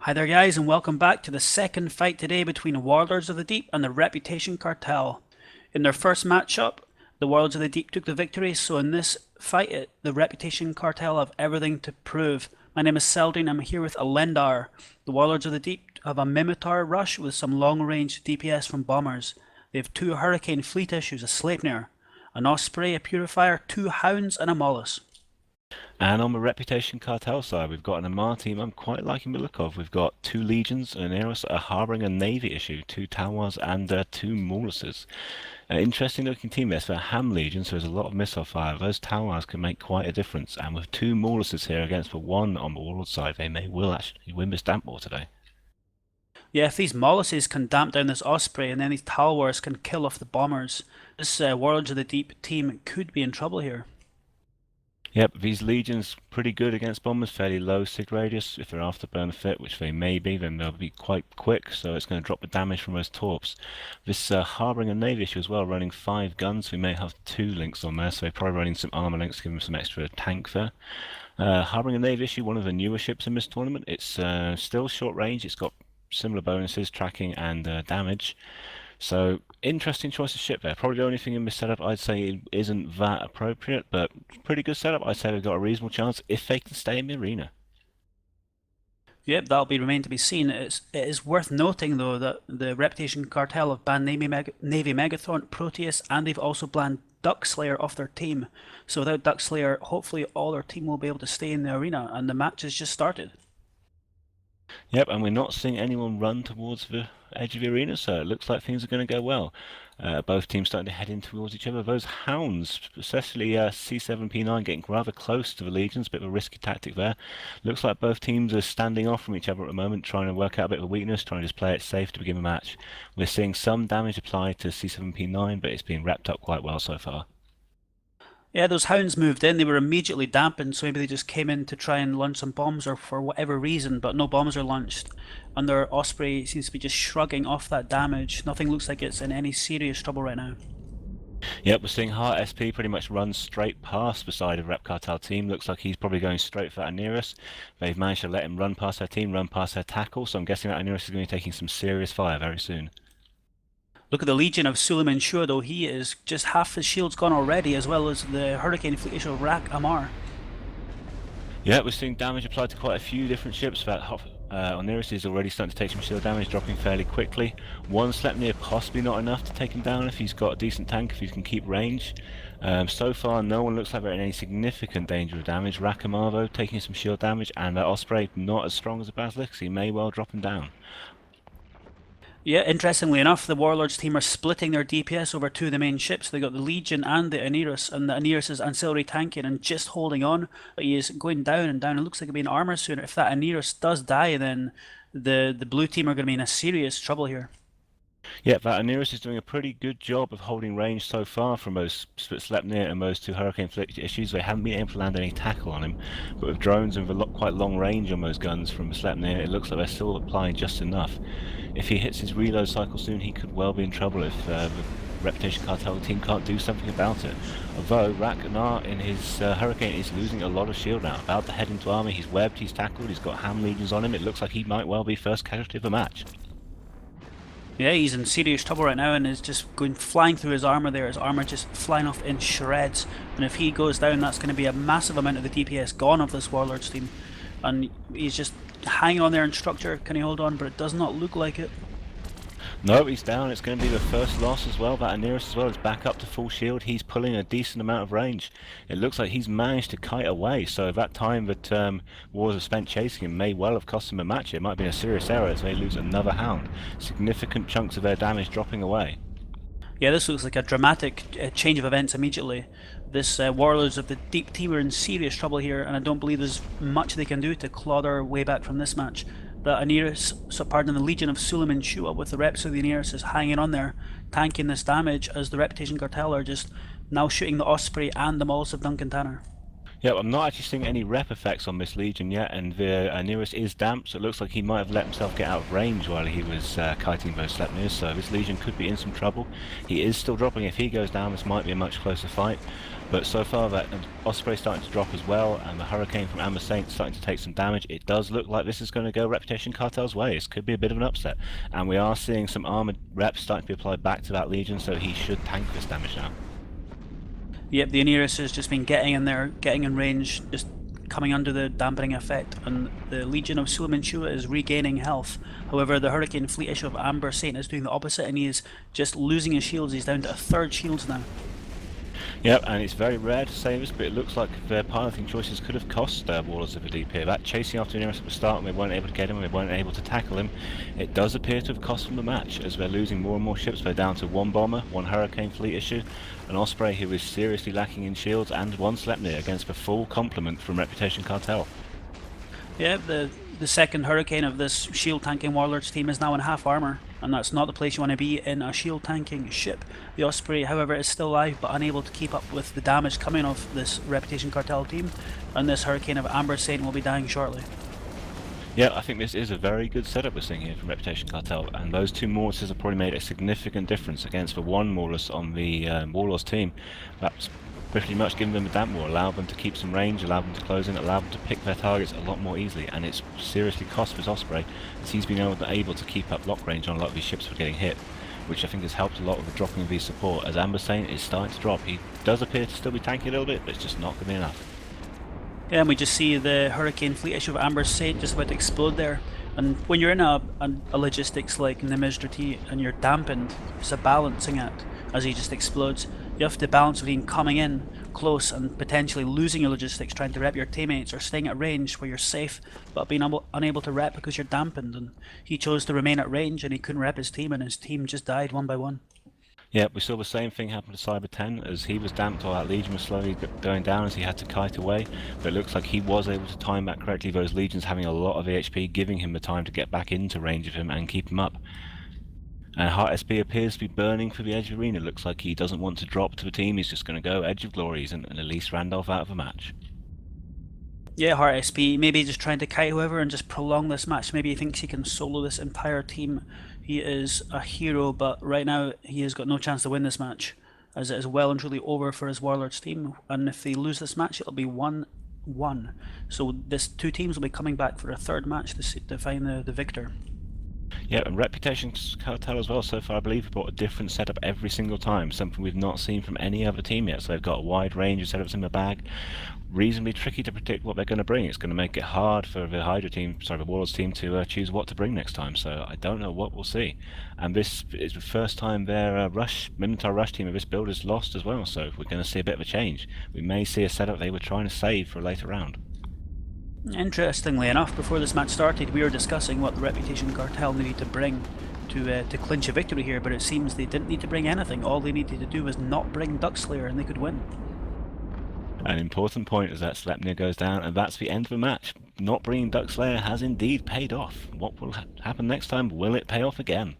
Hi there guys and welcome back to the second fight today between Warlords of the Deep and the Reputation Cartel. In their first matchup, the Warlords of the Deep took the victory, so in this fight the Reputation Cartel have everything to prove. My name is Seldine, I'm here with Alendar. The Warlords of the Deep have a Mimitar rush with some long-range DPS from bombers. They have 2 Hurricane fleet issues, a Sleipnir, an Osprey, a Purifier, 2 Hounds and a Mollis. And on the Reputation Cartel side, we've got an Amar team I'm quite liking the look of. We've got 2 Legions, an Eros, a Harbouring and Navy issue, 2 Tawars and 2 Maulises. Interesting looking team there. So a Ham Legion, so there's a lot of missile fire. Those Tawars can make quite a difference. And with 2 Maulises here against the 1 on the Warlord side, they will actually win this damp war today. Yeah, if these Mollises can damp down this Osprey and then these Talwars can kill off the bombers, this Warlords of the Deep team could be in trouble here. Yep, these Legions pretty good against bombers, fairly low sig radius. If they're afterburner fit, which they may be, then they'll be quite quick, so it's going to drop the damage from those torps. This Harbouring and Navy issue as well, running 5 guns. We may have 2 links on there, so they're probably running some armor links to give them some extra tank there. Harbouring and Navy issue, one of the newer ships in this tournament. It's still short range, it's got similar bonuses, tracking and damage. So, interesting choice of ship there. Probably the only thing in this setup I'd say isn't that appropriate, but pretty good setup. I'd say they've got a reasonable chance if they can stay in the arena. Yep, that'll be remain to be seen. It is worth noting though that the Reputation Cartel have banned Navy Megathron, Proteus, and they've also banned Duckslayer off their team. So without Duckslayer, hopefully all their team will be able to stay in the arena, and the match has just started. Yep, and we're not seeing anyone run towards the edge of the arena, so it looks like things are going to go well. Both teams starting to head in towards each other. Those Hounds, especially C7P9, getting rather close to the Legions, a bit of a risky tactic there. Looks like both teams are standing off from each other at the moment, trying to work out a bit of a weakness, trying to just play it safe to begin the match. We're seeing some damage applied to C7P9, but it's being wrapped up quite well so far. Yeah, those Hounds moved in, they were immediately dampened, so maybe they just came in to try and launch some bombs or for whatever reason, but no bombs are launched. And their Osprey seems to be just shrugging off that damage. Nothing looks like it's in any serious trouble right now. Yep, we're seeing Heart SP pretty much run straight past the side of Rep Cartel team. Looks like he's probably going straight for that Aneris. They've managed to let him run past their team, run past their tackle, so I'm guessing that Aneris is going to be taking some serious fire very soon. Look at the Legion of Suleiman Shua though, he is just half his shields gone already, as well as the Hurricane fleet issue Rak Amar. Yeah, we're seeing damage applied to quite a few different ships. That Oneris is already starting to take some shield damage, dropping fairly quickly. 1 Sleipnir possibly not enough to take him down if he's got a decent tank, if he can keep range. So far, no one looks like they're in any significant danger of damage. Rak Amar though, taking some shield damage, and that Osprey not as strong as a Basilisk, so he may well drop him down. Yeah, interestingly enough, the Warlords team are splitting their DPS over 2 of the main ships. They got the Legion and the Aneris, and the Aneris is ancillary tanking and just holding on, but he is going down and down. It looks like he'll be in armor soon. If that Aneris does die, then the blue team are going to be in a serious trouble here. Yeah, that Aneris is doing a pretty good job of holding range so far from those Sleipnir and those 2 Hurricane fleet issues. They haven't been able to land any tackle on him, but with drones and with quite long range on those guns from Sleipnir, it looks like they're still applying just enough. If he hits his reload cycle soon, he could well be in trouble if the Reputation Cartel team can't do something about it. Although Rak Amar in his Hurricane is losing a lot of shield now. About to head into army, he's webbed, he's tackled, he's got Ham Legions on him. It looks like he might well be first casualty of the match. Yeah, he's in serious trouble right now and is just going flying through his armor there. His armor just flying off in shreds. And if he goes down, that's going to be a massive amount of the DPS gone of this Warlords team. And he's just hanging on there in structure. Can he hold on? But it does not look like it. No, he's down. It's going to be the first loss as well. That Aneris as well is back up to full shield. He's pulling a decent amount of range. It looks like he's managed to kite away. So that time that Wars have spent chasing him may well have cost him a match. It might have been a serious error as they lose another Hound. Significant chunks of their damage dropping away. Yeah, this looks like a dramatic change of events immediately. This Warlords of the Deep team are in serious trouble here, and I don't believe there's much they can do to claw their way back from this match. The the Legion of Suleiman Shua with the reps of the Aneris is hanging on there, tanking this damage as the Reputation Cartel are just now shooting the Osprey and the Mollis of Duncan Tanner. Yeah, I'm not actually seeing any rep effects on this Legion yet, and the nearest is damp, so it looks like he might have let himself get out of range while he was kiting those Sleipnirs, so this Legion could be in some trouble. He is still dropping. If he goes down, this might be a much closer fight, but so far that Osprey's starting to drop as well, and the Hurricane from Amber Saint starting to take some damage. It does look like this is going to go Reputation Cartel's way. This could be a bit of an upset, and we are seeing some armoured reps starting to be applied back to that Legion, so he should tank this damage now. Yep, the Aeneas has just been getting in there, getting in range, just coming under the dampening effect, and the Legion of Suleiman Shua is regaining health. However, the Hurricane fleet issue of Amber Saint is doing the opposite, and he is just losing his shields. He's down to a third shields now. Yep, and it's very rare to say this, but it looks like their piloting choices could have cost Warlords of the Deep here. That chasing after Aeneas at the start, and they weren't able to get him, and they weren't able to tackle him, it does appear to have cost them the match, as they're losing more and more ships. They're down to one bomber, one Hurricane fleet issue, an Osprey who is seriously lacking in shields, and one Sleipnir against the full complement from Reputation Cartel. Yeah, the second Hurricane of this shield tanking Warlords team is now in half armor, and that's not the place you want to be in a shield tanking ship. The Osprey, however, is still alive but unable to keep up with the damage coming off this Reputation Cartel team, and this Hurricane of Amber Saint will be dying shortly. Yeah, I think this is a very good setup we're seeing here from Reputation Cartel, and those two Mortises have probably made a significant difference against the one Mortis on the Warlords team. That's pretty much given them a damp wall, allowed them to keep some range, allowed them to close in, allowed them to pick their targets a lot more easily, and it's seriously cost this Osprey, as he's been able to keep up lock range on a lot of these ships for getting hit, which I think has helped a lot with the dropping of these support. As Amber Saint is starting to drop, he does appear to still be tanking a little bit, but it's just not going to be enough. Yeah, and we just see the Hurricane fleet issue of Amber Saint just about to explode there. And when you're in a logistics like Nimizdrati and you're dampened, it's a balancing act as he just explodes. You have to balance between coming in close and potentially losing your logistics, trying to rep your teammates, or staying at range where you're safe but being unable to rep because you're dampened. And he chose to remain at range and he couldn't rep his team, and his team just died one by one. Yeah, we saw the same thing happen to Cyber 10, as he was damped while that Legion was slowly going down as he had to kite away, but it looks like he was able to time that correctly, those Legions having a lot of HP, giving him the time to get back into range of him and keep him up. And Heart SB appears to be burning for the Edge of Arena. It looks like he doesn't want to drop to the team, he's just going to go Edge of Glories and release Randolph out of the match. Yeah, Heart SP, maybe just trying to kite whoever and just prolong this match. Maybe he thinks he can solo this entire team. He is a hero, but right now he has got no chance to win this match, as it is well and truly over for his Warlords team. And if they lose this match, it'll be 1-1. So this two teams will be coming back for a third match to find the victor. Yeah, and Reputation Cartel as well, so far I believe have brought a different setup every single time, something we've not seen from any other team yet, so they've got a wide range of setups in the bag. Reasonably tricky to predict what they're going to bring. It's going to make it hard for the the Warlords team to choose what to bring next time, so I don't know what we'll see. And this is the first time their Minotaur Rush team of this build is lost as well, so we're going to see a bit of a change. We may see a setup they were trying to save for a later round. Interestingly enough, before this match started, we were discussing what the Reputation Cartel needed to bring to clinch a victory here, but it seems they didn't need to bring anything. All they needed to do was not bring Duckslayer and they could win. An important point is that Sleipnir goes down, and that's the end of the match. Not bringing Duckslayer has indeed paid off. What will happen next time? Will it pay off again?